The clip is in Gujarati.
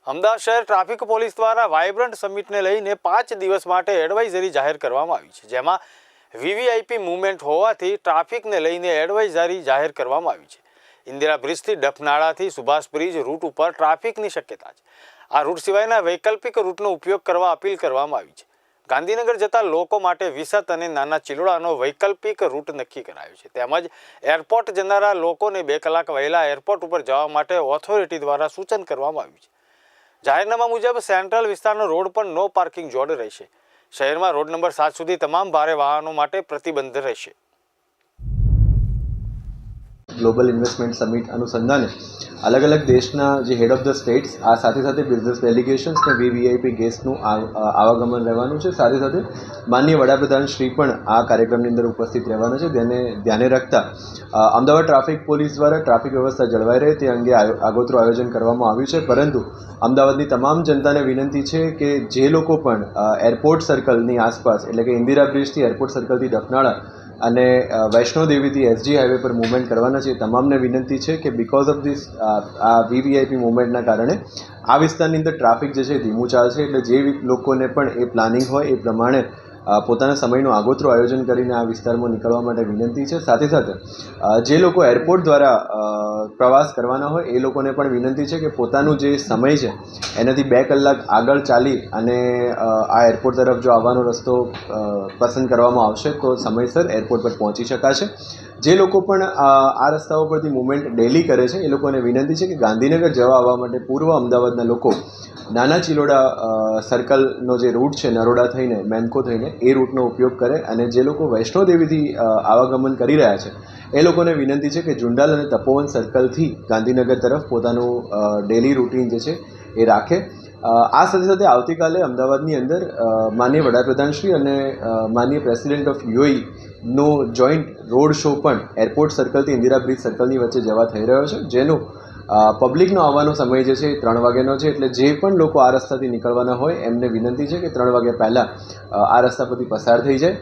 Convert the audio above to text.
અમદાવાદ શહેર ટ્રાફિક પોલીસ દ્વારા વાઇબ્રન્ટ સમિટને લઈને 5 દિવસ માટે એડવાઇઝરી જાહેર કરવામાં આવી છે, જેમાં વીવીઆઈપી મૂવમેન્ટ હોવાથી ટ્રાફિકને લઈને એડવાઇઝરી જાહેર કરવામાં આવી છે. ઇન્દિરા બ્રિજથી ડફનાળાથી સુભાષ બ્રિજ રૂટ ઉપર ટ્રાફિકની શક્યતા છે. આ રૂટ સિવાયના વૈકલ્પિક રૂટનો ઉપયોગ કરવા અપીલ કરવામાં આવી છે. ગાંધીનગર જતા લોકો માટે વિસત અને નાના ચિલોડાનો વૈકલ્પિક રૂટ નક્કી કરાયો છે. તેમજ એરપોર્ટ જનારા લોકોને 2 કલાક વહેલા એરપોર્ટ ઉપર જવા માટે ઓથોરિટી દ્વારા સૂચન કરવામાં આવ્યું છે. જાહેરનામા મુજબ સેન્ટ્રલ વિસ્તારનો રોડ પર નો પાર્કિંગ ઝોન રહેશે. શહેરમાં રોડ નંબર 7 સુધી તમામ ભારે વાહનો માટે પ્રતિબંધ રહેશે. ગ્લોબલ ઇન્વેસ્ટમેન્ટ સમિટ અનુસંધાને અલગ અલગ દેશના જે હેડ ઓફ ધ સ્ટેટ્સ આ સાથે સાથે બિઝનેસ ડેલિગેશન્સ ને વીવીઆઈપી ગેસ્ટનું આવાગમન રહેવાનું છે. સાથે સાથે માનનીય વડાપ્રધાન શ્રી પણ આ કાર્યક્રમની અંદર ઉપસ્થિત રહેવાના છે. તેને ધ્યાને રાખતા અમદાવાદ ટ્રાફિક પોલીસ દ્વારા ટ્રાફિક વ્યવસ્થા જળવાઈ રહે તે અંગે આગોતરું આયોજન કરવામાં આવ્યું છે. પરંતુ અમદાવાદની તમામ જનતાને વિનંતી છે કે જે લોકો પણ એરપોર્ટ સર્કલની આસપાસ એટલે કે ઇન્દિરા બ્રિજથી એરપોર્ટ સર્કલથી ડફનાળા અને વૈષ્ણોદેવીથી એસજી હાઈવે પર મૂવમેન્ટ કરવાના છે, તમામને વિનંતી છે કે બિકોઝ ઓફ ધીસ આ વીવીઆઈપી મૂવમેન્ટના કારણે આ વિસ્તારની અંદર ટ્રાફિક જે છે ધીમું ચાલશે. એટલે જે લોકોને પણ એ પ્લાનિંગ હોય એ પ્રમાણે પોતાના સમયનું આગોતરું આયોજન કરીને આ વિસ્તારમાં નીકળવા માટે વિનંતી છે. સાથે સાથે જે લોકો એરપોર્ટ દ્વારા પ્રવાસ કરવાના હોય એ લોકોને પણ વિનંતી છે કે પોતાનું જે સમય છે એનાથી 2 કલાક આગળ ચાલી અને આ એરપોર્ટ તરફ જો આવવાનો રસ્તો પસંદ કરવામાં આવશે તો સમયસર એરપોર્ટ પર પહોંચી શકાશે. જે લોકો પણ આ રસ્તાઓ પરથી મૂવમેન્ટ ડેલી કરે છે એ લોકોને વિનંતી છે કે ગાંધીનગર જવા આવવા માટે પૂર્વ અમદાવાદના લોકો નાના ચિલોડા સર્કલનો જે રૂટ છે નરોડા થઈને મેમકો થઈને એ રૂટનો ઉપયોગ કરે અને જે લોકો વૈષ્ણોદેવીથી આવાગમન કરી રહ્યા છે એ લોકોને વિનંતી છે કે જુંડાલ અને તપોવન સર્કલથી ગાંધીનગર તરફ પોતાનું ડેલી રૂટીન જે છે એ રાખે. આ સાથે સાથે આવતીકાલે અમદાવાદની અંદર માનનીય વડાપ્રધાનશ્રી અને માનનીય પ્રેસિડેન્ટ ઓફ યુએઈનો જોઈન્ટ રોડ શો પણ એરપોર્ટ સર્કલથી ઇન્દિરા બ્રિજ સર્કલની વચ્ચે જવા થઈ રહ્યો છે, જેનું પબ્લિકનો આવવાનો સમય જે છે એ 3 વાગ્યાનો છે. એટલે જે પણ લોકો આ રસ્તાથી નીકળવાના હોય એમને વિનંતી છે કે 3 વાગ્યા પહેલાં આ રસ્તા પરથી પસાર થઈ જાય.